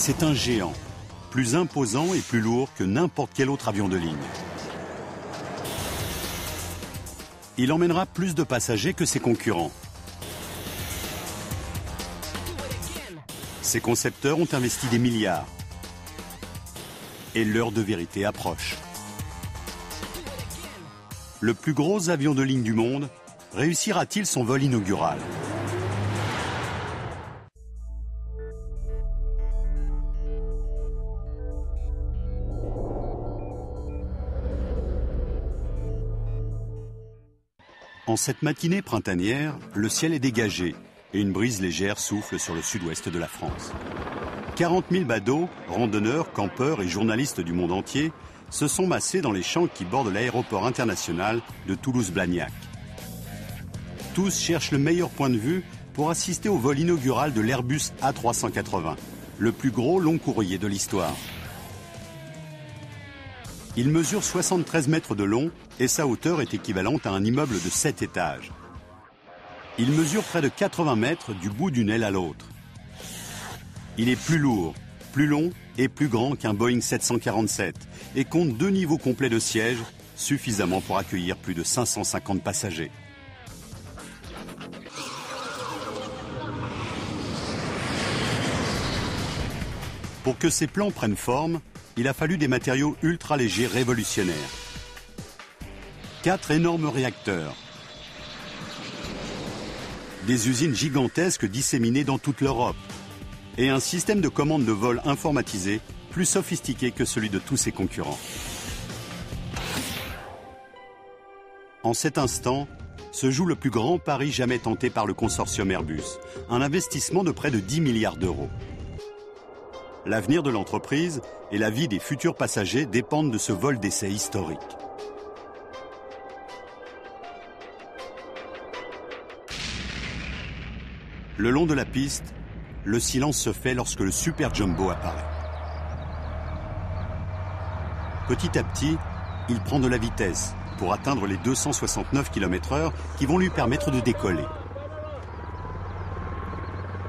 C'est un géant, plus imposant et plus lourd que n'importe quel autre avion de ligne. Il emmènera plus de passagers que ses concurrents. Ses concepteurs ont investi des milliards. Et l'heure de vérité approche. Le plus gros avion de ligne du monde réussira-t-il son vol inaugural ? En cette matinée printanière, le ciel est dégagé et une brise légère souffle sur le sud-ouest de la France. 40 000 badauds, randonneurs, campeurs et journalistes du monde entier se sont massés dans les champs qui bordent l'aéroport international de Toulouse-Blagnac. Tous cherchent le meilleur point de vue pour assister au vol inaugural de l'Airbus A380, le plus gros long courrier de l'histoire. Il mesure 73 mètres de long et sa hauteur est équivalente à un immeuble de 7 étages. Il mesure près de 80 mètres du bout d'une aile à l'autre. Il est plus lourd, plus long et plus grand qu'un Boeing 747 et compte 2 niveaux complets de sièges, suffisamment pour accueillir plus de 550 passagers. Pour que ces plans prennent forme, il a fallu des matériaux ultra légers révolutionnaires. 4 énormes réacteurs. Des usines gigantesques disséminées dans toute l'Europe. Et un système de commande de vol informatisé plus sophistiqué que celui de tous ses concurrents. En cet instant, se joue le plus grand pari jamais tenté par le consortium Airbus. Un investissement de près de 10 milliards d'euros. L'avenir de l'entreprise et la vie des futurs passagers dépendent de ce vol d'essai historique. Le long de la piste, le silence se fait lorsque le Super Jumbo apparaît. Petit à petit, il prend de la vitesse pour atteindre les 269 km/h qui vont lui permettre de décoller.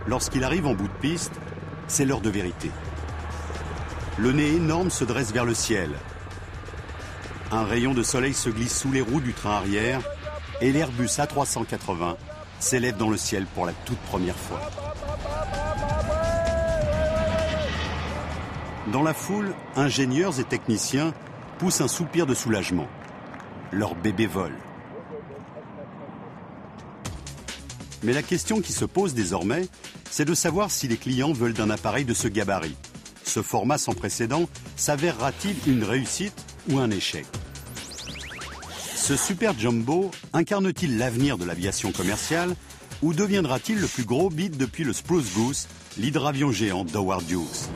Lorsqu'il arrive en bout de piste, c'est l'heure de vérité. Le nez énorme se dresse vers le ciel. Un rayon de soleil se glisse sous les roues du train arrière et l'Airbus A380 s'élève dans le ciel pour la toute première fois. Dans la foule, ingénieurs et techniciens poussent un soupir de soulagement. Leur bébé vole. Mais la question qui se pose désormais, c'est de savoir si les clients veulent d'un appareil de ce gabarit. Ce format sans précédent s'avérera-t-il une réussite ou un échec ? Ce Super Jumbo incarne-t-il l'avenir de l'aviation commerciale ou deviendra-t-il le plus gros bid depuis le Spruce Goose, l'hydravion géant d'Howard Hughes ?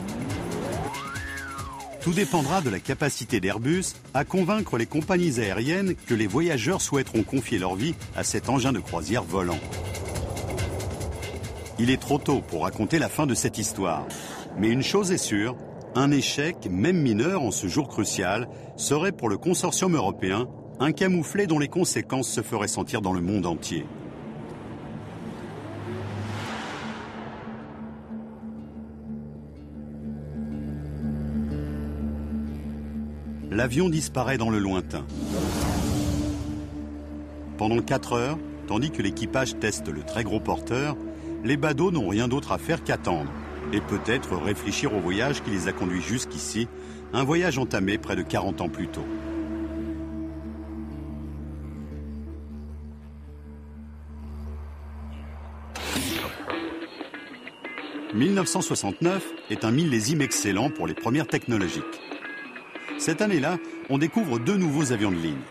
Tout dépendra de la capacité d'Airbus à convaincre les compagnies aériennes que les voyageurs souhaiteront confier leur vie à cet engin de croisière volant. Il est trop tôt pour raconter la fin de cette histoire. Mais une chose est sûre, un échec, même mineur en ce jour crucial, serait pour le consortium européen un camouflet dont les conséquences se feraient sentir dans le monde entier. L'avion disparaît dans le lointain. Pendant 4 heures, tandis que l'équipage teste le très gros porteur, les badauds n'ont rien d'autre à faire qu'attendre et peut-être réfléchir au voyage qui les a conduits jusqu'ici, un voyage entamé près de 40 ans plus tôt. « 1969 est un millésime excellent pour les premières technologiques. Cette année-là, on découvre 2 nouveaux avions de ligne.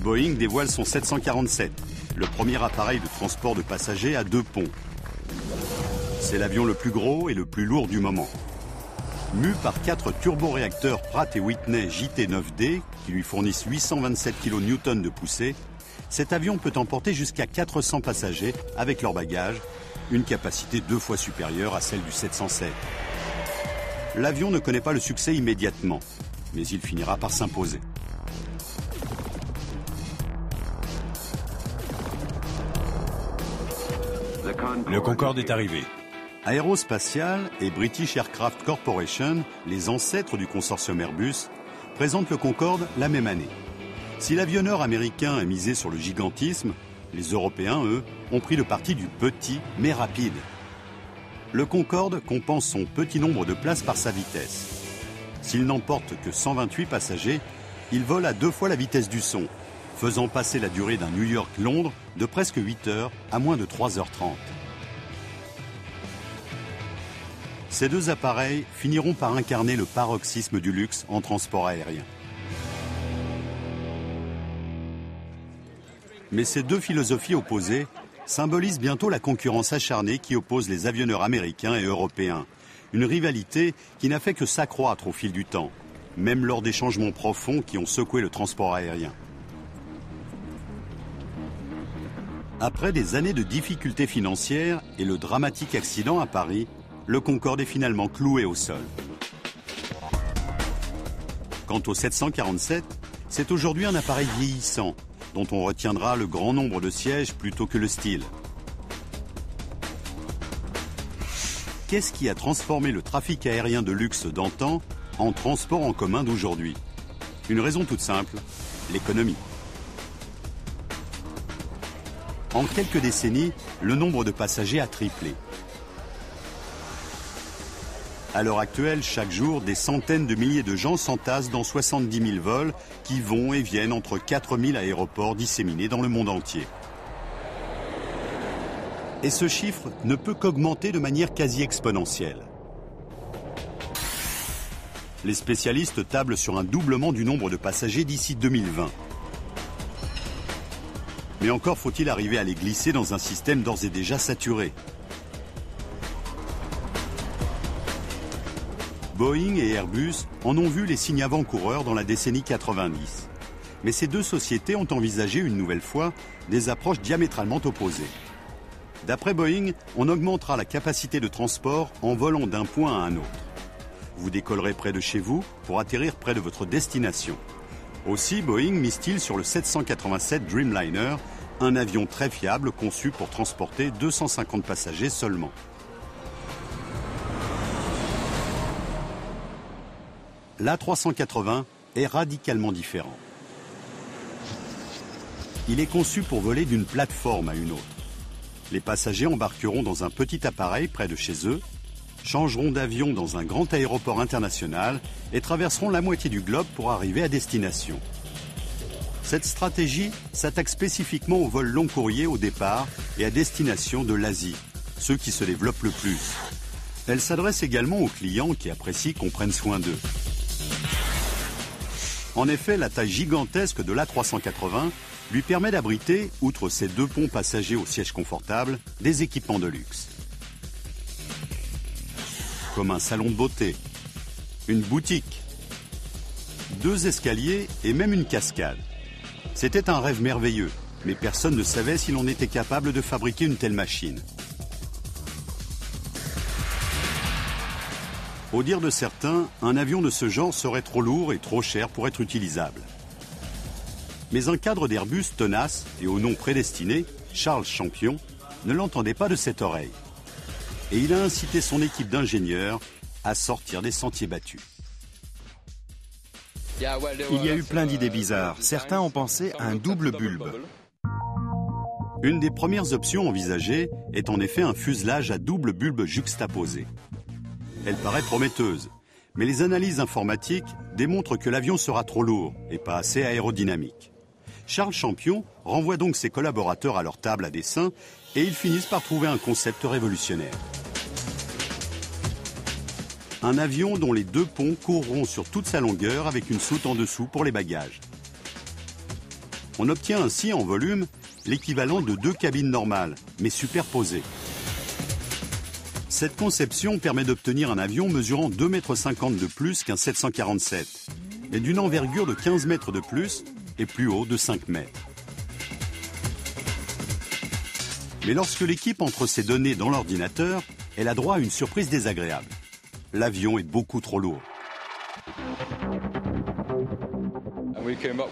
Boeing dévoile son 747, le premier appareil de transport de passagers à 2 ponts. C'est l'avion le plus gros et le plus lourd du moment. Mu par 4 turboréacteurs Pratt & Whitney JT9D qui lui fournissent 827 kN de poussée, cet avion peut emporter jusqu'à 400 passagers avec leurs bagages, une capacité 2 fois supérieure à celle du 707. L'avion ne connaît pas le succès immédiatement, mais il finira par s'imposer. Le Concorde est arrivé. Aérospatiale et British Aircraft Corporation, les ancêtres du consortium Airbus, présentent le Concorde la même année. Si l'avionneur américain a misé sur le gigantisme, les Européens, eux, ont pris le parti du petit mais rapide. Le Concorde compense son petit nombre de places par sa vitesse. S'il n'emporte que 128 passagers, il vole à 2 fois la vitesse du son, faisant passer la durée d'un New York-Londres de presque 8 heures à moins de 3h30. Ces deux appareils finiront par incarner le paroxysme du luxe en transport aérien. Mais ces deux philosophies opposées symbolisent bientôt la concurrence acharnée qui oppose les avionneurs américains et européens. Une rivalité qui n'a fait que s'accroître au fil du temps, même lors des changements profonds qui ont secoué le transport aérien. Après des années de difficultés financières et le dramatique accident à Paris, le Concorde est finalement cloué au sol. Quant au 747, c'est aujourd'hui un appareil vieillissant, dont on retiendra le grand nombre de sièges plutôt que le style. Qu'est-ce qui a transformé le trafic aérien de luxe d'antan en transport en commun d'aujourd'hui? Une raison toute simple, l'économie. En quelques décennies, le nombre de passagers a triplé. À l'heure actuelle, chaque jour, des centaines de milliers de gens s'entassent dans 70 000 vols qui vont et viennent entre 4 000 aéroports disséminés dans le monde entier. Et ce chiffre ne peut qu'augmenter de manière quasi exponentielle. Les spécialistes tablent sur un doublement du nombre de passagers d'ici 2020. Mais encore faut-il arriver à les glisser dans un système d'ores et déjà saturé. Boeing et Airbus en ont vu les signes avant-coureurs dans la décennie 90. Mais ces deux sociétés ont envisagé une nouvelle fois des approches diamétralement opposées. D'après Boeing, on augmentera la capacité de transport en volant d'un point à un autre. Vous décollerez près de chez vous pour atterrir près de votre destination. Aussi, Boeing mise-t-il sur le 787 Dreamliner, un avion très fiable conçu pour transporter 250 passagers seulement. L'A380 est radicalement différent. Il est conçu pour voler d'une plateforme à une autre. Les passagers embarqueront dans un petit appareil près de chez eux, changeront d'avion dans un grand aéroport international et traverseront la moitié du globe pour arriver à destination. Cette stratégie s'attaque spécifiquement aux vols long courriers au départ et à destination de l'Asie, ceux qui se développent le plus. Elle s'adresse également aux clients qui apprécient qu'on prenne soin d'eux. En effet, la taille gigantesque de l'A380 lui permet d'abriter, outre ses 2 ponts passagers au siège confortable, des équipements de luxe. Comme un salon de beauté, une boutique, 2 escaliers et même une cascade. C'était un rêve merveilleux, mais personne ne savait si l'on était capable de fabriquer une telle machine. Au dire de certains, un avion de ce genre serait trop lourd et trop cher pour être utilisable. Mais un cadre d'Airbus tenace et au nom prédestiné, Charles Champion, ne l'entendait pas de cette oreille. Et il a incité son équipe d'ingénieurs à sortir des sentiers battus. Il y a eu plein d'idées bizarres. Certains ont pensé à un double bulbe. Une des premières options envisagées est en effet un fuselage à double bulbe juxtaposé. Elle paraît prometteuse, mais les analyses informatiques démontrent que l'avion sera trop lourd et pas assez aérodynamique. Charles Champion renvoie donc ses collaborateurs à leur table à dessin et ils finissent par trouver un concept révolutionnaire. Un avion dont les 2 ponts courront sur toute sa longueur avec une soute en dessous pour les bagages. On obtient ainsi en volume l'équivalent de 2 cabines normales, mais superposées. Cette conception permet d'obtenir un avion mesurant 2,50 m de plus qu'un 747 et d'une envergure de 15 mètres de plus et plus haut de 5 mètres. Mais lorsque l'équipe entre ces données dans l'ordinateur, elle a droit à une surprise désagréable. L'avion est beaucoup trop lourd.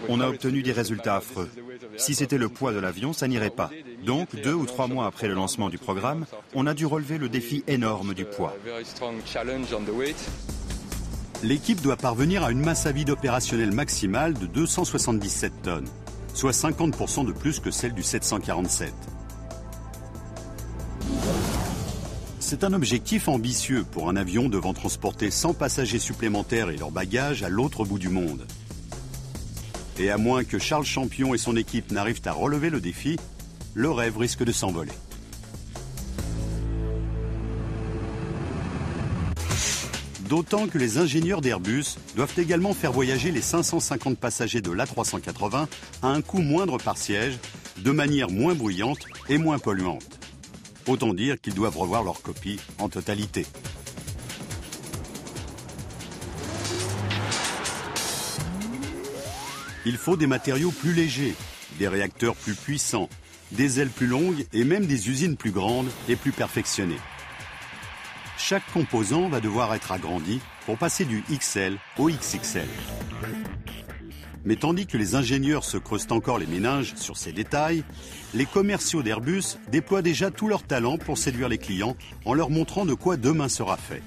On a obtenu des résultats affreux. Si c'était le poids de l'avion, ça n'irait pas. Donc, 2 ou 3 mois après le lancement du programme, on a dû relever le défi énorme du poids. L'équipe doit parvenir à une masse à vide opérationnelle maximale de 277 tonnes, soit 50% de plus que celle du 747. C'est un objectif ambitieux pour un avion devant transporter 100 passagers supplémentaires et leurs bagages à l'autre bout du monde. Et à moins que Charles Champion et son équipe n'arrivent à relever le défi, le rêve risque de s'envoler. D'autant que les ingénieurs d'Airbus doivent également faire voyager les 550 passagers de l'A380 à un coût moindre par siège, de manière moins bruyante et moins polluante. Autant dire qu'ils doivent revoir leur copie en totalité. Il faut des matériaux plus légers, des réacteurs plus puissants, des ailes plus longues et même des usines plus grandes et plus perfectionnées. Chaque composant va devoir être agrandi pour passer du XL au XXL. Mais tandis que les ingénieurs se creusent encore les méninges sur ces détails, les commerciaux d'Airbus déploient déjà tout leur talent pour séduire les clients en leur montrant de quoi demain sera fait.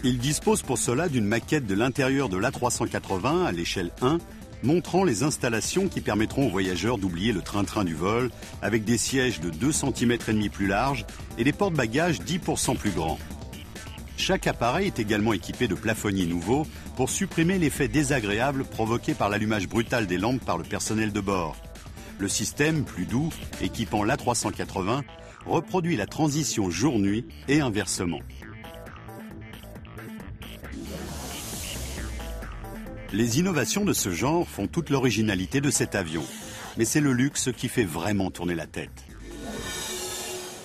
Ils disposent pour cela d'une maquette de l'intérieur de l'A380 à l'échelle 1, montrant les installations qui permettront aux voyageurs d'oublier le train-train du vol, avec des sièges de 2,5 cm plus larges et des porte-bagages 10% plus grands. Chaque appareil est également équipé de plafonniers nouveaux pour supprimer l'effet désagréable provoqué par l'allumage brutal des lampes par le personnel de bord. Le système, plus doux, équipant l'A380, reproduit la transition jour-nuit et inversement. Les innovations de ce genre font toute l'originalité de cet avion, mais c'est le luxe qui fait vraiment tourner la tête.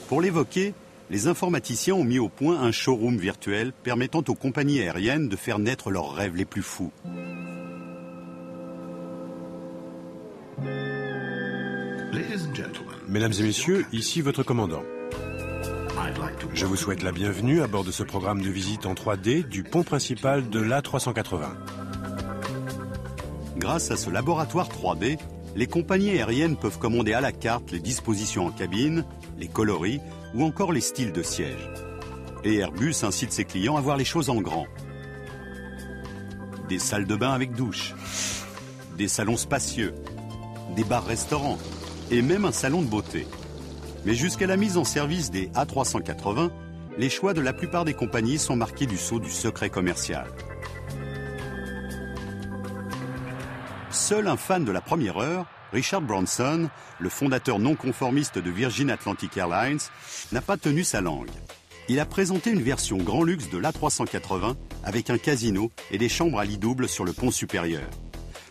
Pour l'évoquer, les informaticiens ont mis au point un showroom virtuel permettant aux compagnies aériennes de faire naître leurs rêves les plus fous. Mesdames et messieurs, ici votre commandant. Je vous souhaite la bienvenue à bord de ce programme de visite en 3D du pont principal de l'A380. Grâce à ce laboratoire 3D, les compagnies aériennes peuvent commander à la carte les dispositions en cabine, les coloris ou encore les styles de sièges. Et Airbus incite ses clients à voir les choses en grand. Des salles de bain avec douche, des salons spacieux, des bars-restaurants et même un salon de beauté. Mais jusqu'à la mise en service des A380, les choix de la plupart des compagnies sont marqués du sceau du secret commercial. Seul un fan de la première heure, Richard Branson, le fondateur non conformiste de Virgin Atlantic Airlines, n'a pas tenu sa langue. Il a présenté une version grand luxe de l'A380 avec un casino et des chambres à lit double sur le pont supérieur.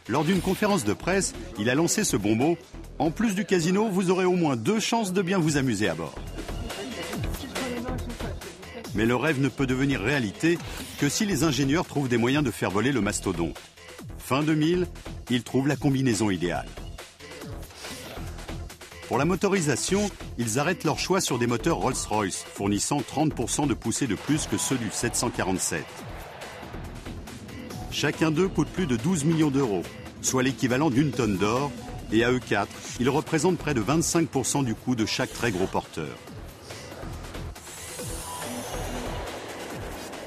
Lors d'une conférence de presse, il a lancé ce bon mot « En plus du casino, vous aurez au moins 2 chances de bien vous amuser à bord ». Mais le rêve ne peut devenir réalité que si les ingénieurs trouvent des moyens de faire voler le mastodonte. Fin 2000, ils trouvent la combinaison idéale. Pour la motorisation, ils arrêtent leur choix sur des moteurs Rolls-Royce, fournissant 30% de poussée de plus que ceux du 747. Chacun d'eux coûte plus de 12 millions d'euros, soit l'équivalent d'une tonne d'or, et à eux 4, ils représentent près de 25% du coût de chaque très gros porteur.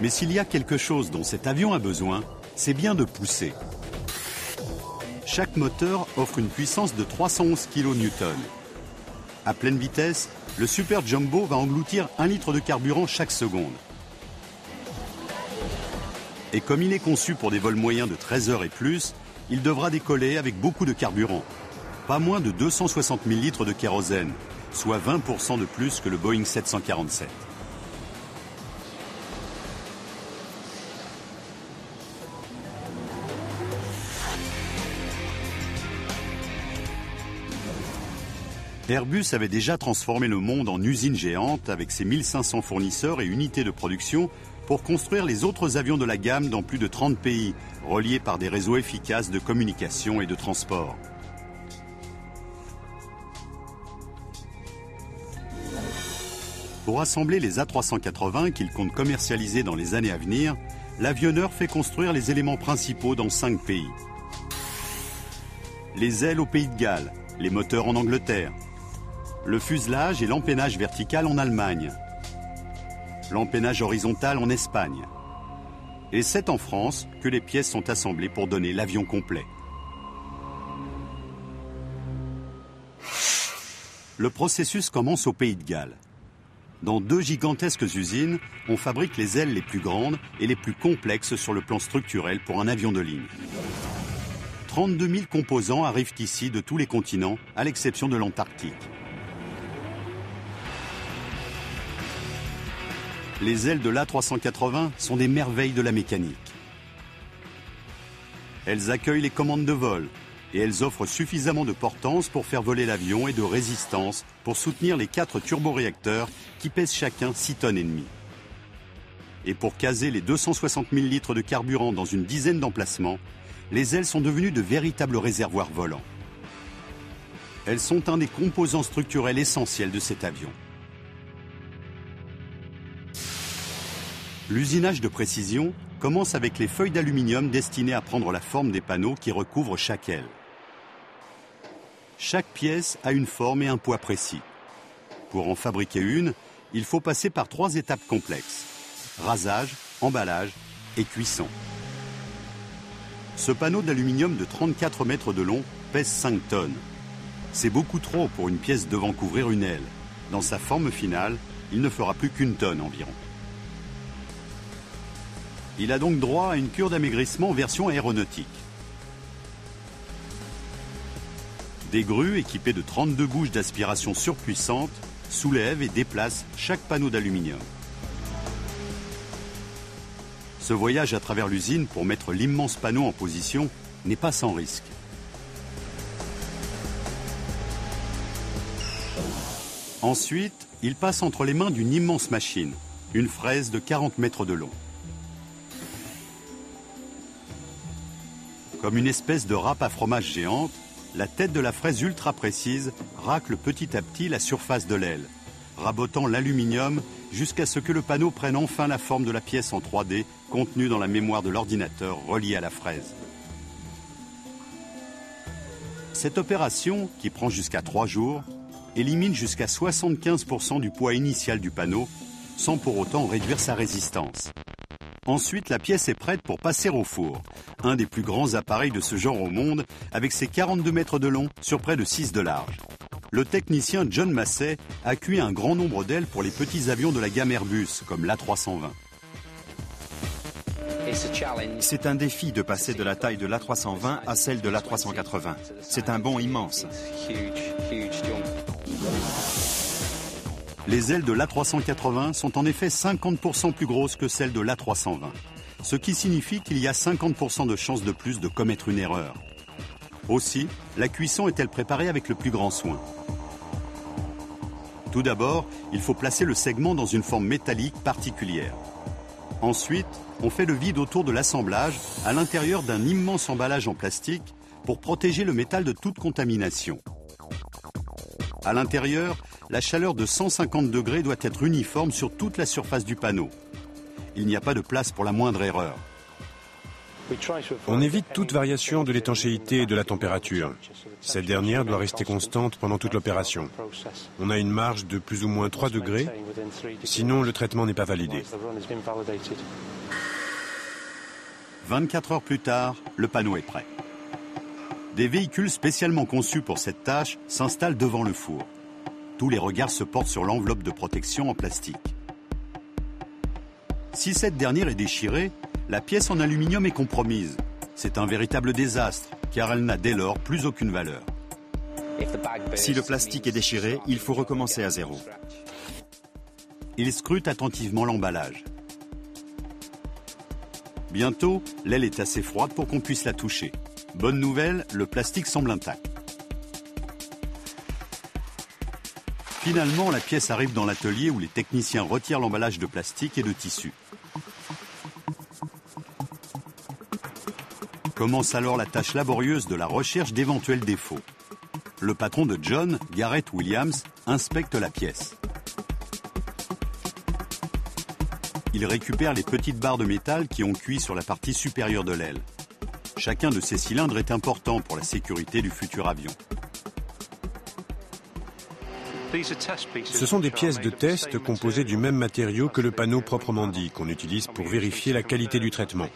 Mais s'il y a quelque chose dont cet avion a besoin, c'est bien de pousser. Chaque moteur offre une puissance de 311 kN. À pleine vitesse, le Super Jumbo va engloutir 1 litre de carburant chaque seconde. Et comme il est conçu pour des vols moyens de 13 heures et plus, il devra décoller avec beaucoup de carburant. Pas moins de 260 000 litres de kérosène, soit 20% de plus que le Boeing 747. Airbus avait déjà transformé le monde en usine géante avec ses 1500 fournisseurs et unités de production pour construire les autres avions de la gamme dans plus de 30 pays, reliés par des réseaux efficaces de communication et de transport. Pour assembler les A380 qu'il compte commercialiser dans les années à venir, l'avionneur fait construire les éléments principaux dans 5 pays. Les ailes au Pays de Galles, les moteurs en Angleterre, le fuselage et l'empennage vertical en Allemagne, l'empennage horizontal en Espagne. Et c'est en France que les pièces sont assemblées pour donner l'avion complet. Le processus commence au Pays de Galles. Dans 2 gigantesques usines, on fabrique les ailes les plus grandes et les plus complexes sur le plan structurel pour un avion de ligne. 32 000 composants arrivent ici de tous les continents, à l'exception de l'Antarctique. Les ailes de l'A380 sont des merveilles de la mécanique. Elles accueillent les commandes de vol et elles offrent suffisamment de portance pour faire voler l'avion et de résistance pour soutenir les 4 turboréacteurs qui pèsent chacun 6 tonnes et demie. Et pour caser les 260 000 litres de carburant dans une dizaine d'emplacements, les ailes sont devenues de véritables réservoirs volants. Elles sont un des composants structurels essentiels de cet avion. L'usinage de précision commence avec les feuilles d'aluminium destinées à prendre la forme des panneaux qui recouvrent chaque aile. Chaque pièce a une forme et un poids précis. Pour en fabriquer une, il faut passer par 3 étapes complexes: rasage, emballage et cuisson. Ce panneau d'aluminium de 34 mètres de long pèse 5 tonnes. C'est beaucoup trop pour une pièce devant couvrir une aile. Dans sa forme finale, il ne fera plus qu'1 tonne environ. Il a donc droit à une cure d'amaigrissement version aéronautique. Des grues équipées de 32 bouches d'aspiration surpuissantes soulèvent et déplacent chaque panneau d'aluminium. Ce voyage à travers l'usine pour mettre l'immense panneau en position n'est pas sans risque. Ensuite, il passe entre les mains d'une immense machine, une fraise de 40 mètres de long. Comme une espèce de râpe à fromage géante, la tête de la fraise ultra précise racle petit à petit la surface de l'aile, rabotant l'aluminium jusqu'à ce que le panneau prenne enfin la forme de la pièce en 3D contenue dans la mémoire de l'ordinateur reliée à la fraise. Cette opération, qui prend jusqu'à 3 jours, élimine jusqu'à 75% du poids initial du panneau, sans pour autant réduire sa résistance. Ensuite, la pièce est prête pour passer au four, un des plus grands appareils de ce genre au monde, avec ses 42 mètres de long sur près de 6 de large. Le technicien John Massey a cuit un grand nombre d'ailes pour les petits avions de la gamme Airbus, comme l'A320. C'est un défi de passer de la taille de l'A320 à celle de l'A380. C'est un bond immense. Les ailes de l'A380 sont en effet 50% plus grosses que celles de l'A320, ce qui signifie qu'il y a 50% de chances de plus de commettre une erreur. Aussi, la cuisson est-elle préparée avec le plus grand soin. Tout d'abord, il faut placer le segment dans une forme métallique particulière. Ensuite, on fait le vide autour de l'assemblage à l'intérieur d'un immense emballage en plastique pour protéger le métal de toute contamination. À l'intérieur, la chaleur de 150 degrés doit être uniforme sur toute la surface du panneau. Il n'y a pas de place pour la moindre erreur. On évite toute variation de l'étanchéité et de la température. Cette dernière doit rester constante pendant toute l'opération. On a une marge de plus ou moins 3 degrés, sinon le traitement n'est pas validé. 24 heures plus tard, le panneau est prêt. Des véhicules spécialement conçus pour cette tâche s'installent devant le four. Tous les regards se portent sur l'enveloppe de protection en plastique. Si cette dernière est déchirée, la pièce en aluminium est compromise. C'est un véritable désastre, car elle n'a dès lors plus aucune valeur. Si le plastique est déchiré, il faut recommencer à zéro. Il scrute attentivement l'emballage. Bientôt, l'aile est assez froide pour qu'on puisse la toucher. Bonne nouvelle, le plastique semble intact. Finalement, la pièce arrive dans l'atelier où les techniciens retirent l'emballage de plastique et de tissu. Commence alors la tâche laborieuse de la recherche d'éventuels défauts. Le patron de John, Garrett Williams, inspecte la pièce. Il récupère les petites barres de métal qui ont cuit sur la partie supérieure de l'aile. Chacun de ces cylindres est important pour la sécurité du futur avion. Ce sont des pièces de test composées du même matériau que le panneau proprement dit, qu'on utilise pour vérifier la qualité du traitement.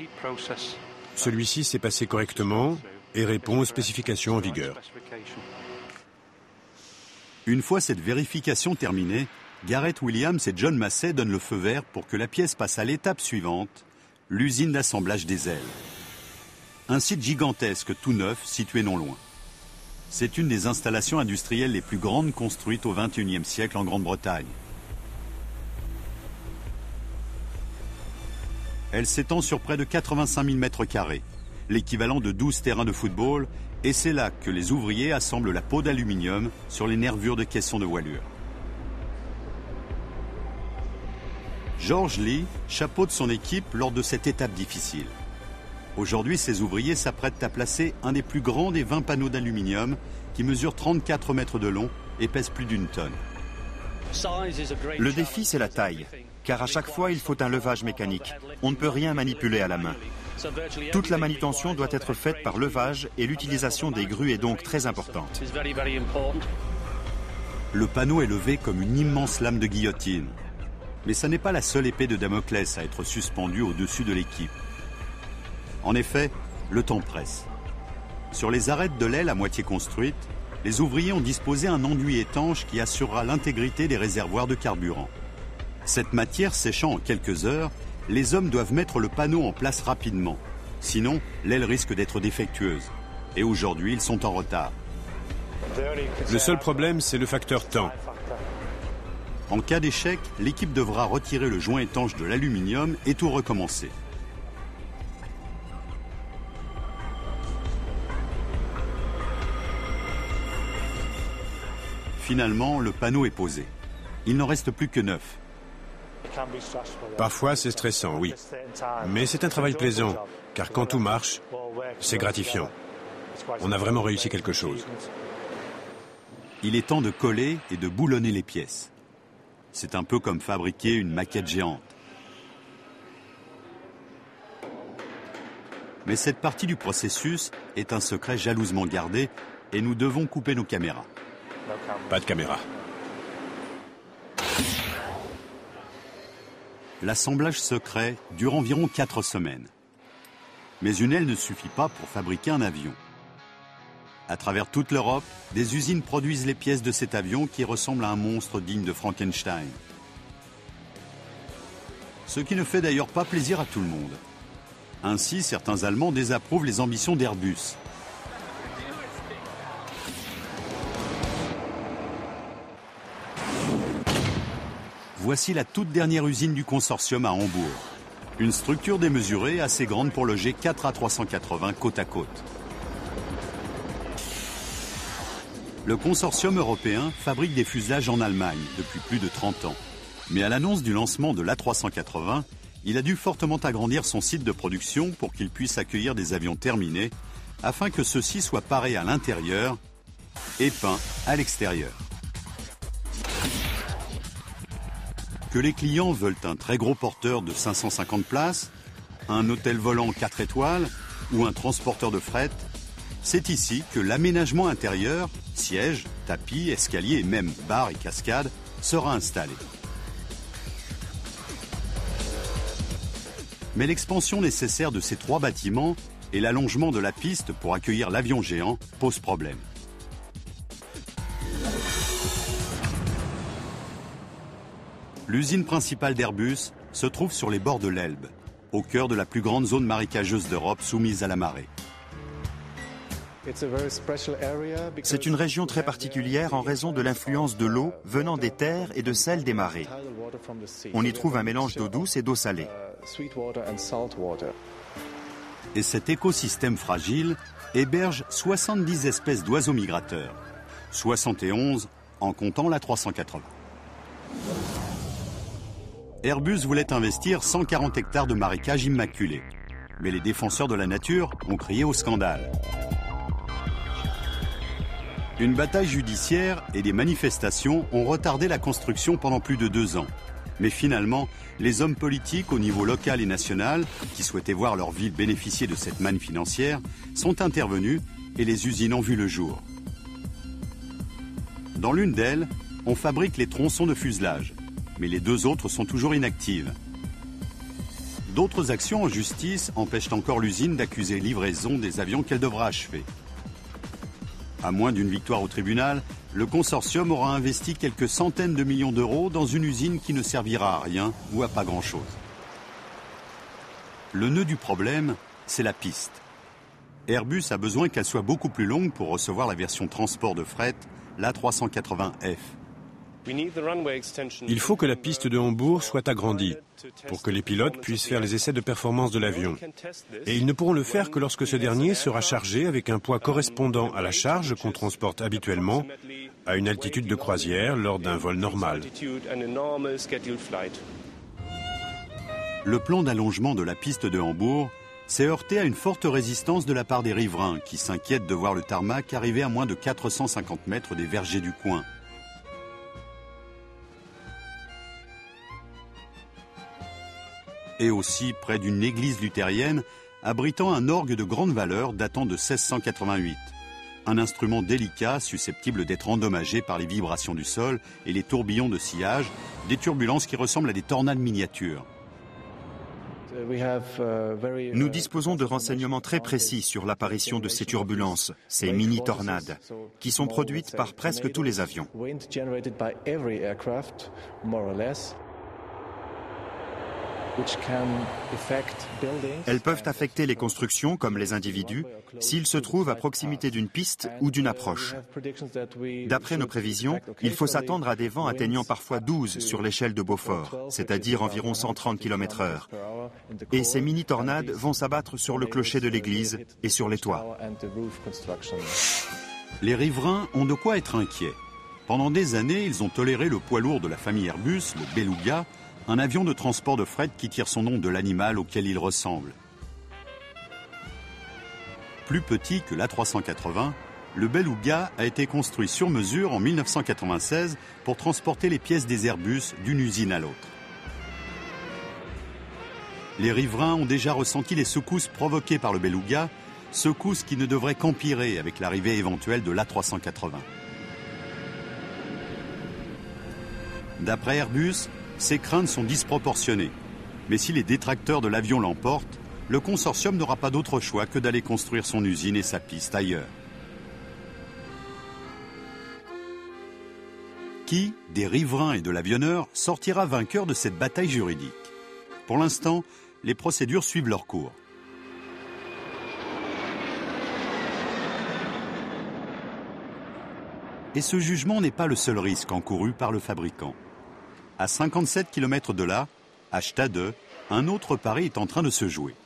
Celui-ci s'est passé correctement et répond aux spécifications en vigueur. Une fois cette vérification terminée, Garrett Williams et John Massey donnent le feu vert pour que la pièce passe à l'étape suivante, l'usine d'assemblage des ailes. Un site gigantesque tout neuf situé non loin. C'est une des installations industrielles les plus grandes construites au XXIe siècle en Grande-Bretagne. Elle s'étend sur près de 85 000 mètres carrés, l'équivalent de 12 terrains de football, et c'est là que les ouvriers assemblent la peau d'aluminium sur les nervures de caissons de voilure. George Lee chapeaute son équipe lors de cette étape difficile. Aujourd'hui, ces ouvriers s'apprêtent à placer un des plus grands des 20 panneaux d'aluminium qui mesure 34 mètres de long et pèse plus d'1 tonne. Le défi, c'est la taille, car à chaque fois, il faut un levage mécanique. On ne peut rien manipuler à la main. Toute la manutention doit être faite par levage et l'utilisation des grues est donc très importante. Le panneau est levé comme une immense lame de guillotine. Mais ça n'est pas la seule épée de Damoclès à être suspendue au-dessus de l'équipe. En effet, le temps presse. Sur les arêtes de l'aile à moitié construite, les ouvriers ont disposé un enduit étanche qui assurera l'intégrité des réservoirs de carburant. Cette matière séchant en quelques heures, les hommes doivent mettre le panneau en place rapidement. Sinon, l'aile risque d'être défectueuse. Et aujourd'hui, ils sont en retard. Le seul problème, c'est le facteur temps. En cas d'échec, l'équipe devra retirer le joint étanche de l'aluminium et tout recommencer. Finalement, le panneau est posé. Il n'en reste plus que 9. Parfois, c'est stressant, oui. Mais c'est un travail plaisant, car quand tout marche, c'est gratifiant. On a vraiment réussi quelque chose. Il est temps de coller et de boulonner les pièces. C'est un peu comme fabriquer une maquette géante. Mais cette partie du processus est un secret jalousement gardé et nous devons couper nos caméras. Pas de caméra. L'assemblage secret dure environ 4 semaines. Mais une aile ne suffit pas pour fabriquer un avion. À travers toute l'Europe, des usines produisent les pièces de cet avion qui ressemble à un monstre digne de Frankenstein. Ce qui ne fait d'ailleurs pas plaisir à tout le monde. Ainsi, certains Allemands désapprouvent les ambitions d'Airbus. Voici la toute dernière usine du consortium à Hambourg. Une structure démesurée assez grande pour loger 4 A380 côte à côte. Le consortium européen fabrique des fuselages en Allemagne depuis plus de 30 ans. Mais à l'annonce du lancement de l'A380, il a dû fortement agrandir son site de production pour qu'il puisse accueillir des avions terminés, afin que ceux-ci soient parés à l'intérieur et peints à l'extérieur. Que les clients veulent un très gros porteur de 550 places, un hôtel volant 4 étoiles ou un transporteur de fret, c'est ici que l'aménagement intérieur, sièges, tapis, escaliers et même bars et cascades sera installé. Mais l'expansion nécessaire de ces 3 bâtiments et l'allongement de la piste pour accueillir l'avion géant posent problème. L'usine principale d'Airbus se trouve sur les bords de l'Elbe, au cœur de la plus grande zone marécageuse d'Europe soumise à la marée. C'est une région très particulière en raison de l'influence de l'eau venant des terres et de celle des marées. On y trouve un mélange d'eau douce et d'eau salée. Et cet écosystème fragile héberge 70 espèces d'oiseaux migrateurs, 71 en comptant l'A380. Airbus voulait investir 140 hectares de marécages immaculés. Mais les défenseurs de la nature ont crié au scandale. Une bataille judiciaire et des manifestations ont retardé la construction pendant plus de 2 ans. Mais finalement, les hommes politiques au niveau local et national, qui souhaitaient voir leur ville bénéficier de cette manne financière, sont intervenus et les usines ont vu le jour. Dans l'une d'elles, on fabrique les tronçons de fuselage, mais les deux autres sont toujours inactives. D'autres actions en justice empêchent encore l'usine d'accuser livraison des avions qu'elle devra achever. À moins d'une victoire au tribunal, le consortium aura investi quelques centaines de millions d'euros dans une usine qui ne servira à rien ou à pas grand-chose. Le nœud du problème, c'est la piste. Airbus a besoin qu'elle soit beaucoup plus longue pour recevoir la version transport de fret, l'A380F. Il faut que la piste de Hambourg soit agrandie pour que les pilotes puissent faire les essais de performance de l'avion. Et ils ne pourront le faire que lorsque ce dernier sera chargé avec un poids correspondant à la charge qu'on transporte habituellement à une altitude de croisière lors d'un vol normal. Le plan d'allongement de la piste de Hambourg s'est heurté à une forte résistance de la part des riverains qui s'inquiètent de voir le tarmac arriver à moins de 450 mètres des vergers du coin. Et aussi près d'une église luthérienne abritant un orgue de grande valeur datant de 1688. Un instrument délicat susceptible d'être endommagé par les vibrations du sol et les tourbillons de sillage, des turbulences qui ressemblent à des tornades miniatures. Nous disposons de renseignements très précis sur l'apparition de ces turbulences, ces mini-tornades, qui sont produites par presque tous les avions. Elles peuvent affecter les constructions comme les individus s'ils se trouvent à proximité d'une piste ou d'une approche. D'après nos prévisions, il faut s'attendre à des vents atteignant parfois 12 sur l'échelle de Beaufort, c'est-à-dire environ 130 km/h. Et ces mini-tornades vont s'abattre sur le clocher de l'église et sur les toits. Les riverains ont de quoi être inquiets. Pendant des années, ils ont toléré le poids lourd de la famille Airbus, le Beluga, un avion de transport de fret qui tire son nom de l'animal auquel il ressemble. Plus petit que l'A380, le Beluga a été construit sur mesure en 1996 pour transporter les pièces des Airbus d'une usine à l'autre. Les riverains ont déjà ressenti les secousses provoquées par le Beluga, secousses qui ne devraient qu'empirer avec l'arrivée éventuelle de l'A380. D'après Airbus, ces craintes sont disproportionnées. Mais si les détracteurs de l'avion l'emportent, le consortium n'aura pas d'autre choix que d'aller construire son usine et sa piste ailleurs. Qui, des riverains et de l'avionneur, sortira vainqueur de cette bataille juridique? Pour l'instant, les procédures suivent leur cours. Et ce jugement n'est pas le seul risque encouru par le fabricant. À 57 km de là, à Stade, un autre pari est en train de se jouer.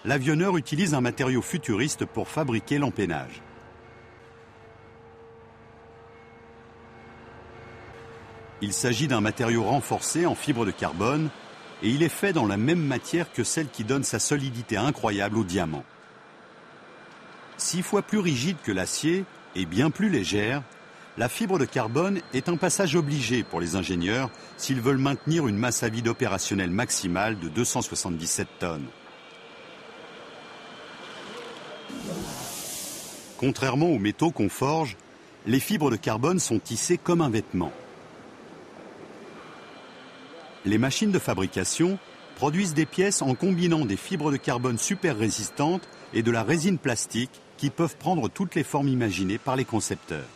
L'avionneur utilise un matériau futuriste pour fabriquer l'empennage. Il s'agit d'un matériau renforcé en fibre de carbone et il est fait dans la même matière que celle qui donne sa solidité incroyable au diamant. 6 fois plus rigide que l'acier et bien plus légère, la fibre de carbone est un passage obligé pour les ingénieurs s'ils veulent maintenir une masse à vide opérationnelle maximale de 277 tonnes. Contrairement aux métaux qu'on forge, les fibres de carbone sont tissées comme un vêtement. Les machines de fabrication produisent des pièces en combinant des fibres de carbone super résistantes et de la résine plastique qui peuvent prendre toutes les formes imaginées par les concepteurs.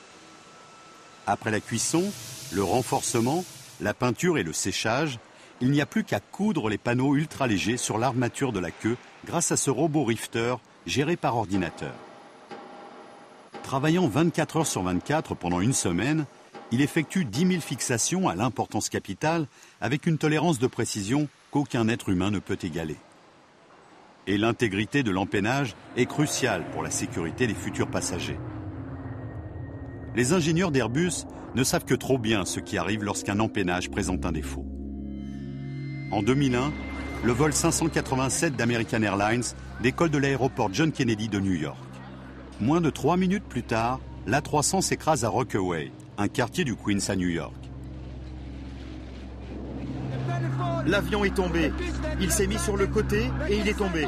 Après la cuisson, le renforcement, la peinture et le séchage, il n'y a plus qu'à coudre les panneaux ultra légers sur l'armature de la queue grâce à ce robot rifter géré par ordinateur. Travaillant 24 heures sur 24 pendant une semaine, il effectue 10 000 fixations à l'importance capitale avec une tolérance de précision qu'aucun être humain ne peut égaler. Et l'intégrité de l'empennage est cruciale pour la sécurité des futurs passagers. Les ingénieurs d'Airbus ne savent que trop bien ce qui arrive lorsqu'un empennage présente un défaut. En 2001, le vol 587 d'American Airlines décolle de l'aéroport John Kennedy de New York. Moins de 3 minutes plus tard, l'A300 s'écrase à Rockaway, un quartier du Queens à New York. L'avion est tombé. Il s'est mis sur le côté et il est tombé.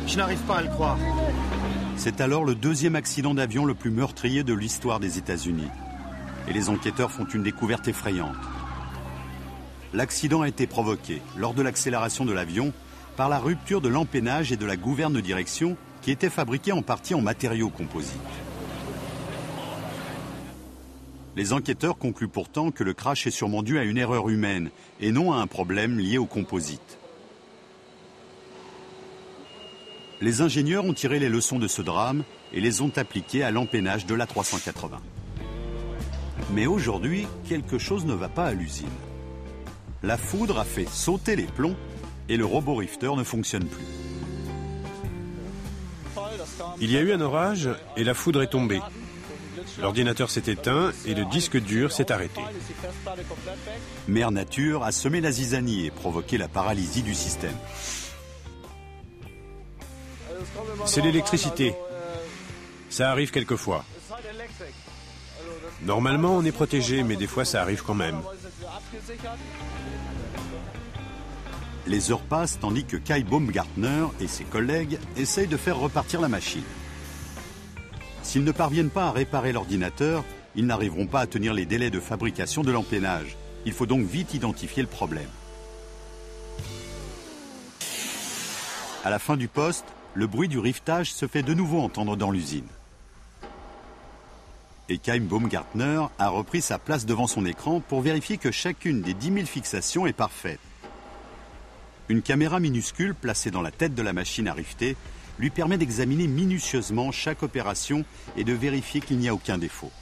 Je n'arrive pas à le croire. C'est alors le deuxième accident d'avion le plus meurtrier de l'histoire des États-Unis. Et les enquêteurs font une découverte effrayante. L'accident a été provoqué, lors de l'accélération de l'avion, par la rupture de l'empennage et de la gouverne de direction qui étaient fabriqués en partie en matériaux composites. Les enquêteurs concluent pourtant que le crash est sûrement dû à une erreur humaine et non à un problème lié au composite. Les ingénieurs ont tiré les leçons de ce drame et les ont appliquées à l'empennage de l'A380. Mais aujourd'hui, quelque chose ne va pas à l'usine. La foudre a fait sauter les plombs et le robot-rifter ne fonctionne plus. Il y a eu un orage et la foudre est tombée. L'ordinateur s'est éteint et le disque dur s'est arrêté. Mère Nature a semé la zizanie et provoqué la paralysie du système. C'est l'électricité. Ça arrive quelquefois. Normalement, on est protégé, mais des fois, ça arrive quand même. Les heures passent tandis que Kai Baumgartner et ses collègues essayent de faire repartir la machine. S'ils ne parviennent pas à réparer l'ordinateur, ils n'arriveront pas à tenir les délais de fabrication de l'empennage. Il faut donc vite identifier le problème. À la fin du poste, le bruit du riftage se fait de nouveau entendre dans l'usine. Et Kai Baumgartner a repris sa place devant son écran pour vérifier que chacune des 10 000 fixations est parfaite. Une caméra minuscule placée dans la tête de la machine à rifter lui permet d'examiner minutieusement chaque opération et de vérifier qu'il n'y a aucun défaut.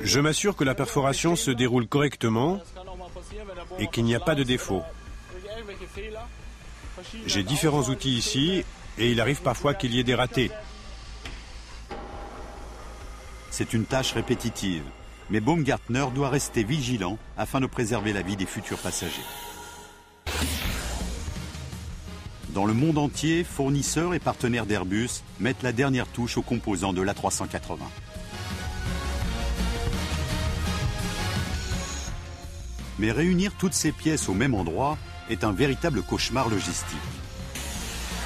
Je m'assure que la perforation se déroule correctement et qu'il n'y a pas de défaut. J'ai différents outils ici et il arrive parfois qu'il y ait des ratés. C'est une tâche répétitive, mais Baumgartner doit rester vigilant afin de préserver la vie des futurs passagers. Dans le monde entier, fournisseurs et partenaires d'Airbus mettent la dernière touche aux composants de l'A380. Mais réunir toutes ces pièces au même endroit est un véritable cauchemar logistique.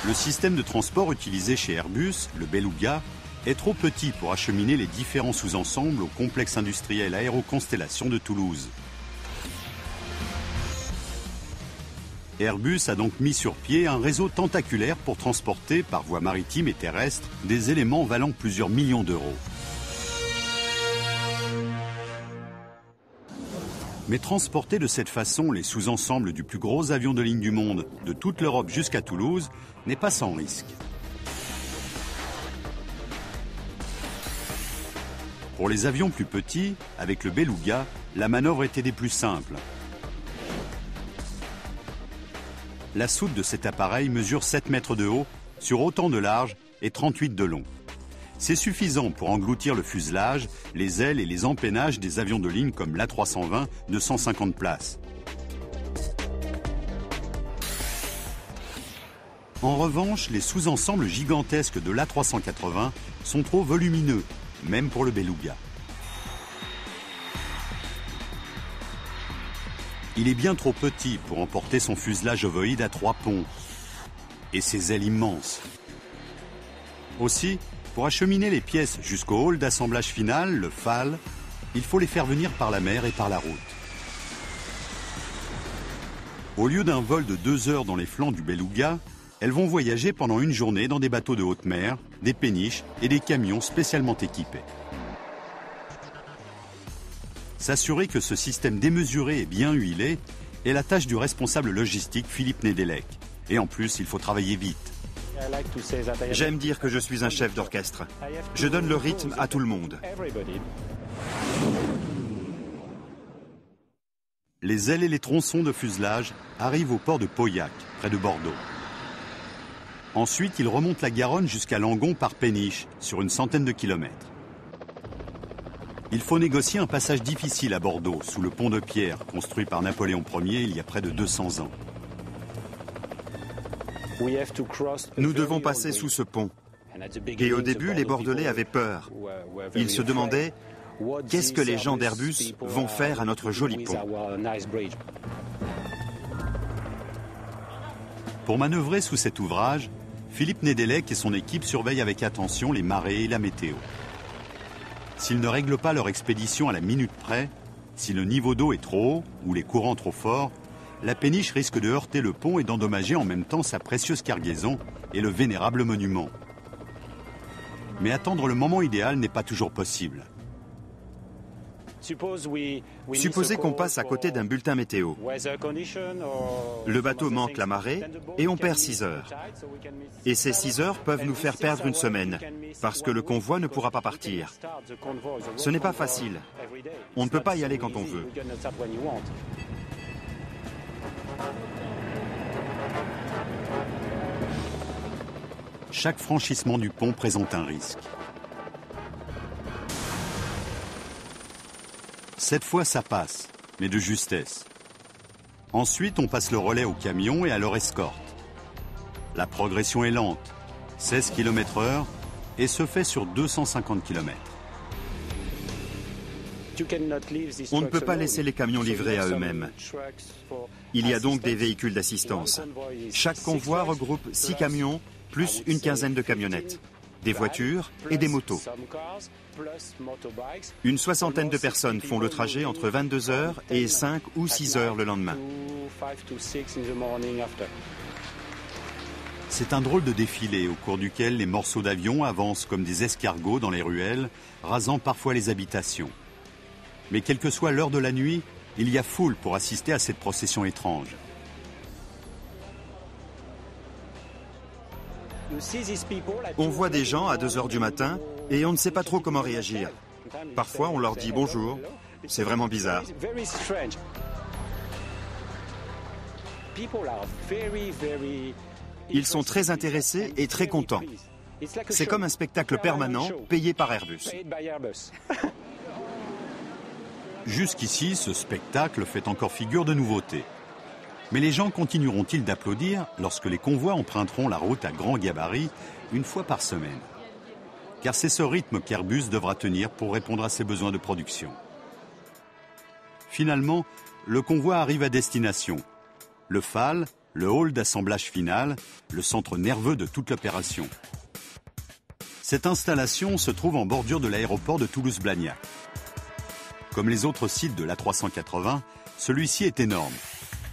Le système de transport utilisé chez Airbus, le Beluga, est trop petit pour acheminer les différents sous-ensembles au complexe industriel Aéroconstellation de Toulouse. Airbus a donc mis sur pied un réseau tentaculaire pour transporter, par voie maritime et terrestre, des éléments valant plusieurs millions d'euros. Mais transporter de cette façon les sous-ensembles du plus gros avion de ligne du monde, de toute l'Europe jusqu'à Toulouse, n'est pas sans risque. Pour les avions plus petits, avec le Beluga, la manœuvre était des plus simples. La soute de cet appareil mesure 7 mètres de haut, sur autant de large et 38 de long. C'est suffisant pour engloutir le fuselage, les ailes et les empennages des avions de ligne comme l'A320 de 150 places. En revanche, les sous-ensembles gigantesques de l'A380 sont trop volumineux, même pour le Beluga. Il est bien trop petit pour emporter son fuselage ovoïde à 3 ponts et ses ailes immenses. Aussi, pour acheminer les pièces jusqu'au hall d'assemblage final, le FAL, il faut les faire venir par la mer et par la route. Au lieu d'un vol de 2 heures dans les flancs du Beluga, elles vont voyager pendant une journée dans des bateaux de haute mer, des péniches et des camions spécialement équipés. S'assurer que ce système démesuré est bien huilé est la tâche du responsable logistique Philippe Nedelec. Et en plus, il faut travailler vite. J'aime dire que je suis un chef d'orchestre. Je donne le rythme à tout le monde. Les ailes et les tronçons de fuselage arrivent au port de Pauillac, près de Bordeaux. Ensuite, ils remontent la Garonne jusqu'à Langon par péniche, sur une centaine de kilomètres. Il faut négocier un passage difficile à Bordeaux, sous le pont de pierre, construit par Napoléon Ier il y a près de 200 ans. Nous devons passer sous ce pont. Et au début, les Bordelais avaient peur. Ils se demandaient « Qu'est-ce que les gens d'Airbus vont faire à notre joli pont ?» Pour manœuvrer sous cet ouvrage, Philippe Nedelec et son équipe surveillent avec attention les marées et la météo. S'ils ne règlent pas leur expédition à la minute près, si le niveau d'eau est trop haut ou les courants trop forts, la péniche risque de heurter le pont et d'endommager en même temps sa précieuse cargaison et le vénérable monument. Mais attendre le moment idéal n'est pas toujours possible. Supposez qu'on passe à côté d'un bulletin météo. Le bateau manque la marée et on perd 6 heures. Et ces 6 heures peuvent nous faire perdre une semaine, parce que le convoi ne pourra pas partir. Ce n'est pas facile. On ne peut pas y aller quand on veut. Chaque franchissement du pont présente un risque. Cette fois, ça passe, mais de justesse. Ensuite, on passe le relais aux camions et à leur escorte. La progression est lente, 16 km/h, et se fait sur 250 km. On ne peut pas laisser les camions livrés à eux-mêmes. Il y a donc des véhicules d'assistance. Chaque convoi regroupe 6 camions, plus une quinzaine de camionnettes, des voitures et des motos. Une soixantaine de personnes font le trajet entre 22 h et 5 ou 6 heures le lendemain. C'est un drôle de défilé au cours duquel les morceaux d'avion avancent comme des escargots dans les ruelles, rasant parfois les habitations. Mais quelle que soit l'heure de la nuit, il y a foule pour assister à cette procession étrange. On voit des gens à 2 h du matin et on ne sait pas trop comment réagir. Parfois, on leur dit bonjour. C'est vraiment bizarre. Ils sont très intéressés et très contents. C'est comme un spectacle permanent payé par Airbus. Jusqu'ici, ce spectacle fait encore figure de nouveauté. Mais les gens continueront-ils d'applaudir lorsque les convois emprunteront la route à grand gabarit une fois par semaine? Car c'est ce rythme qu'Airbus devra tenir pour répondre à ses besoins de production. Finalement, le convoi arrive à destination. Le FAL, le hall d'assemblage final, le centre nerveux de toute l'opération. Cette installation se trouve en bordure de l'aéroport de Toulouse-Blagnac. Comme les autres sites de l'A380, celui-ci est énorme.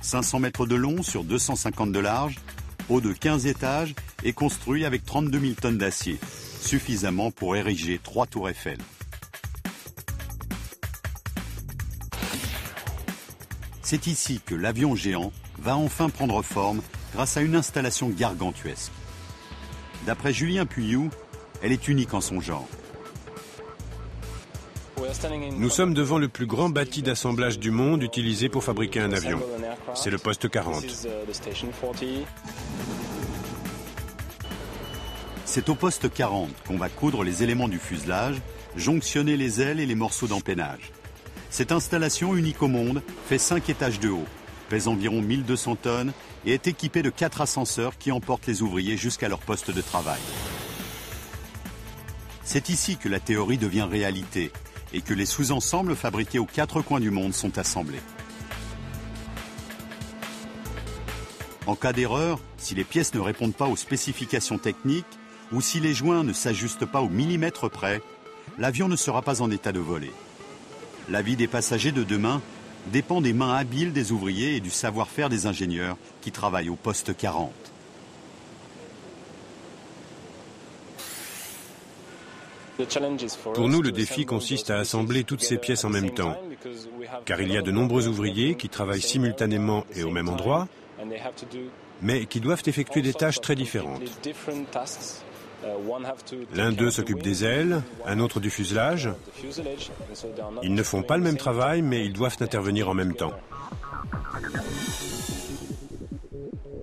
500 mètres de long sur 250 de large, haut de 15 étages et construit avec 32 000 tonnes d'acier, suffisamment pour ériger 3 tours Eiffel. C'est ici que l'avion géant va enfin prendre forme grâce à une installation gargantuesque. D'après Julien Puyou, elle est unique en son genre. Nous sommes devant le plus grand bâti d'assemblage du monde utilisé pour fabriquer un avion. C'est le poste 40. C'est au poste 40 qu'on va coudre les éléments du fuselage, jonctionner les ailes et les morceaux d'empennage. Cette installation unique au monde fait 5 étages de haut, pèse environ 1200 tonnes et est équipée de 4 ascenseurs qui emportent les ouvriers jusqu'à leur poste de travail. C'est ici que la théorie devient réalité et que les sous-ensembles fabriqués aux 4 coins du monde sont assemblés. En cas d'erreur, si les pièces ne répondent pas aux spécifications techniques ou si les joints ne s'ajustent pas au millimètre près, l'avion ne sera pas en état de voler. La vie des passagers de demain dépend des mains habiles des ouvriers et du savoir-faire des ingénieurs qui travaillent au poste 40. Pour nous, le défi consiste à assembler toutes ces pièces en même temps, car il y a de nombreux ouvriers qui travaillent simultanément et au même endroit, mais qui doivent effectuer des tâches très différentes. L'un d'eux s'occupe des ailes, un autre du fuselage. Ils ne font pas le même travail, mais ils doivent intervenir en même temps.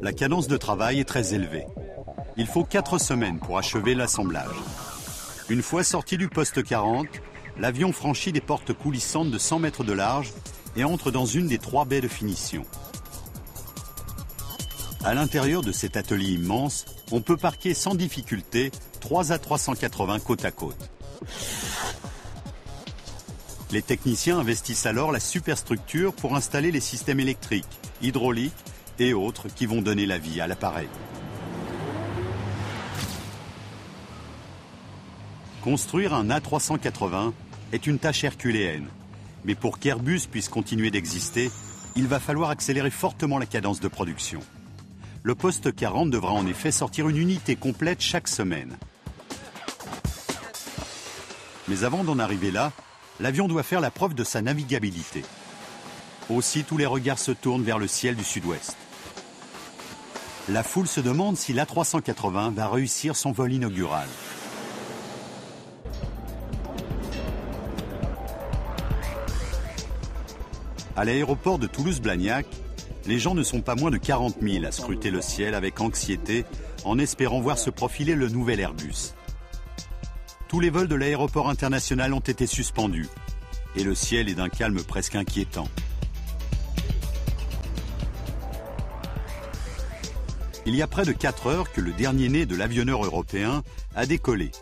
La cadence de travail est très élevée. Il faut 4 semaines pour achever l'assemblage. Une fois sorti du poste 40, l'avion franchit des portes coulissantes de 100 mètres de large et entre dans une des 3 baies de finition. À l'intérieur de cet atelier immense, on peut parquer sans difficulté 3 A380 côte à côte. Les techniciens investissent alors la superstructure pour installer les systèmes électriques, hydrauliques et autres qui vont donner la vie à l'appareil. Construire un A380 est une tâche herculéenne. Mais pour qu'Airbus puisse continuer d'exister, il va falloir accélérer fortement la cadence de production. Le poste 40 devra en effet sortir une unité complète chaque semaine. Mais avant d'en arriver là, l'avion doit faire la preuve de sa navigabilité. Aussi, tous les regards se tournent vers le ciel du sud-ouest. La foule se demande si l'A380 va réussir son vol inaugural. À l'aéroport de Toulouse-Blagnac, les gens ne sont pas moins de 40 000 à scruter le ciel avec anxiété en espérant voir se profiler le nouvel Airbus. Tous les vols de l'aéroport international ont été suspendus et le ciel est d'un calme presque inquiétant. Il y a près de 4 heures que le dernier né de l'avionneur européen a décollé.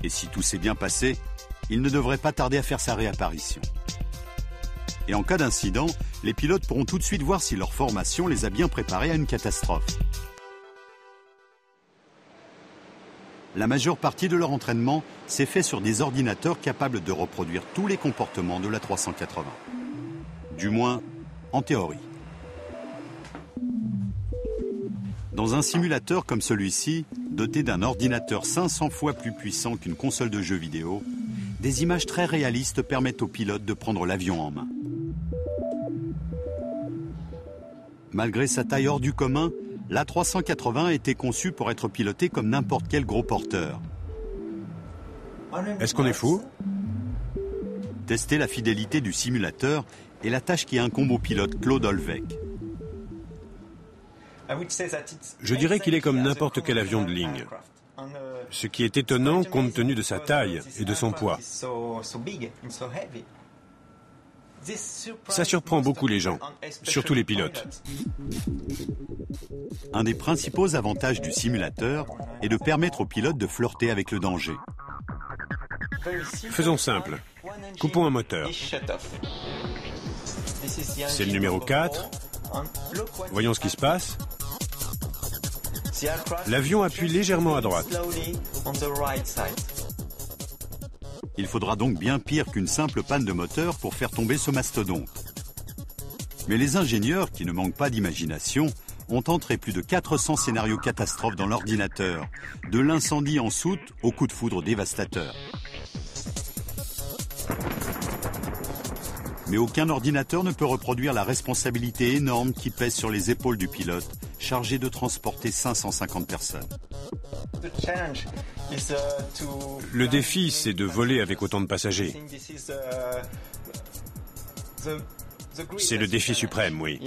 Et si tout s'est bien passé, il ne devrait pas tarder à faire sa réapparition. Et en cas d'incident, les pilotes pourront tout de suite voir si leur formation les a bien préparés à une catastrophe. La majeure partie de leur entraînement s'est fait sur des ordinateurs capables de reproduire tous les comportements de l'A380. Du moins, en théorie. Dans un simulateur comme celui-ci, doté d'un ordinateur 500 fois plus puissant qu'une console de jeux vidéo, des images très réalistes permettent aux pilotes de prendre l'avion en main. Malgré sa taille hors du commun, l'A380 a été conçu pour être piloté comme n'importe quel gros porteur. Est-ce qu'on est fou? Tester la fidélité du simulateur est la tâche qui incombe au pilote Claude Olvec. Je dirais qu'il est comme n'importe quel avion de ligne. Ce qui est étonnant compte tenu de sa taille et de son poids. Ça surprend beaucoup les gens, surtout les pilotes. Un des principaux avantages du simulateur est de permettre aux pilotes de flirter avec le danger. Faisons simple. Coupons un moteur. C'est le numéro 4. Voyons ce qui se passe. L'avion appuie légèrement à droite. Il faudra donc bien pire qu'une simple panne de moteur pour faire tomber ce mastodonte. Mais les ingénieurs, qui ne manquent pas d'imagination, ont entré plus de 400 scénarios catastrophes dans l'ordinateur, de l'incendie en soute au coup de foudre dévastateur. Mais aucun ordinateur ne peut reproduire la responsabilité énorme qui pèse sur les épaules du pilote, chargé de transporter 550 personnes. Le défi, c'est de voler avec autant de passagers. C'est le défi suprême, oui.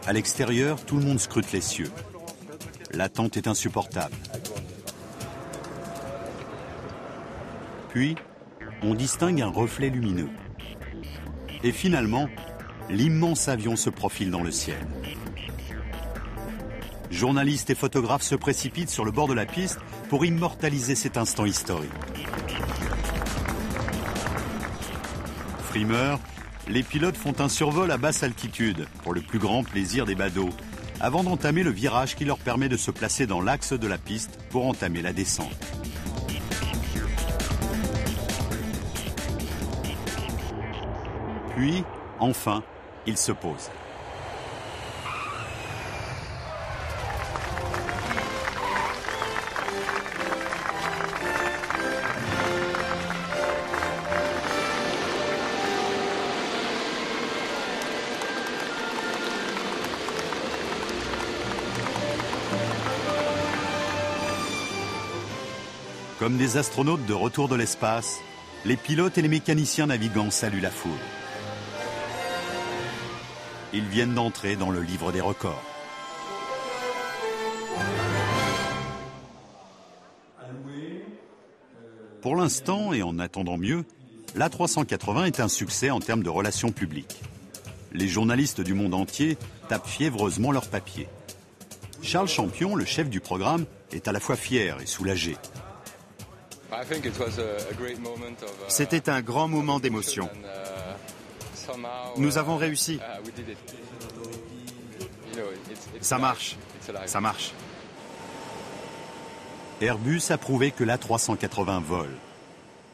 À l'extérieur, tout le monde scrute les cieux. L'attente est insupportable. Puis, on distingue un reflet lumineux. Et finalement, l'immense avion se profile dans le ciel. Journalistes et photographes se précipitent sur le bord de la piste pour immortaliser cet instant historique. Frimeurs, les pilotes font un survol à basse altitude pour le plus grand plaisir des badauds, avant d'entamer le virage qui leur permet de se placer dans l'axe de la piste pour entamer la descente. Puis, enfin, ils se posent. Comme des astronautes de retour de l'espace, les pilotes et les mécaniciens navigants saluent la foule. Ils viennent d'entrer dans le livre des records. Pour l'instant, et en attendant mieux, l'A380 est un succès en termes de relations publiques. Les journalistes du monde entier tapent fiévreusement leurs papiers. Charles Champion, le chef du programme, est à la fois fier et soulagé. C'était un grand moment d'émotion. Nous avons réussi. Ça marche, ça marche. Airbus a prouvé que l'A380 vole.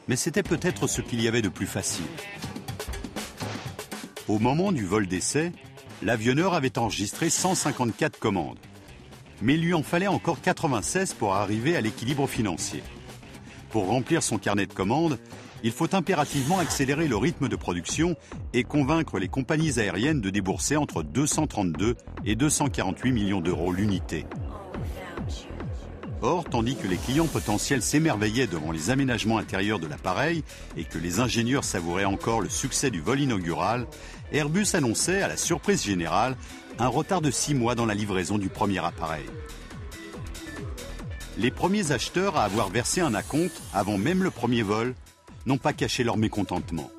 Mais c'était peut-être ce qu'il y avait de plus facile. Au moment du vol d'essai, l'avionneur avait enregistré 154 commandes. Mais il lui en fallait encore 96 pour arriver à l'équilibre financier. Pour remplir son carnet de commandes, il faut impérativement accélérer le rythme de production et convaincre les compagnies aériennes de débourser entre 232 et 248 millions d'euros l'unité. Or, tandis que les clients potentiels s'émerveillaient devant les aménagements intérieurs de l'appareil et que les ingénieurs savouraient encore le succès du vol inaugural, Airbus annonçait, à la surprise générale, un retard de 6 mois dans la livraison du premier appareil. Les premiers acheteurs à avoir versé un acompte avant même le premier vol n'ont pas caché leur mécontentement.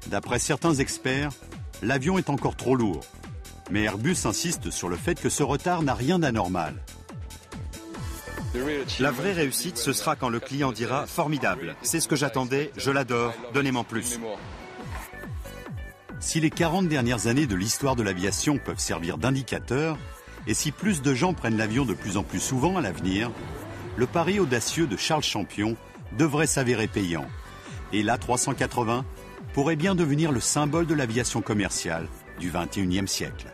D'après certains experts, l'avion est encore trop lourd. Mais Airbus insiste sur le fait que ce retard n'a rien d'anormal. La vraie réussite, ce sera quand le client dira « Formidable, c'est ce que j'attendais, je l'adore, donnez-moi plus ». Si les 40 dernières années de l'histoire de l'aviation peuvent servir d'indicateur, et si plus de gens prennent l'avion de plus en plus souvent à l'avenir, le pari audacieux de Charles Champion devrait s'avérer payant. Et l'A380 pourrait bien devenir le symbole de l'aviation commerciale du XXIe siècle.